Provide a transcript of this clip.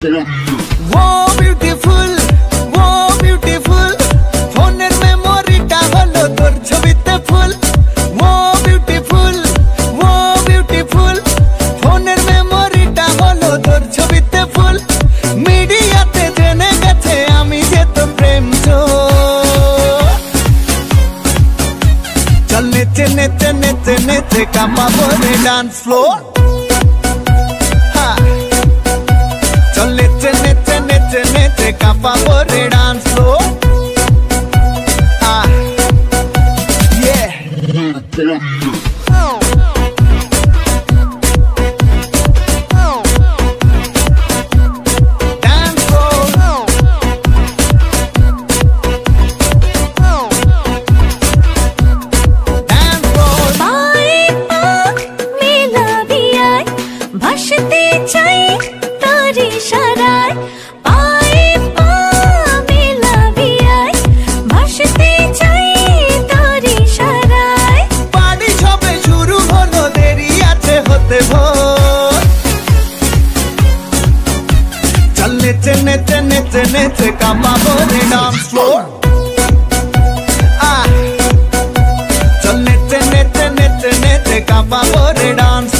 वो ब्यूटीफुल फोनेर मेमोरीटा हलो तोर छबिते फुल। वो ब्यूटीफुल फोनेर मेमोरीटा हलो तोर छबिते फुल। मीडियाते जेने गेছে আমি যে তোর প্রেম চোর। চল নেচে নেচে নেচে নেচে কাঁপাবো রে ডান্স ফ্লোর। চল নেচে নেচে নেচে নেচে কাঁপাবো রে ডান্স ফ্লোর। चल नेचे नेचे नेचे नेचे काँपाबो रे डांस फ्लोर। चल नेचे नेचे नेचे नेचे काँपाबो रे डांस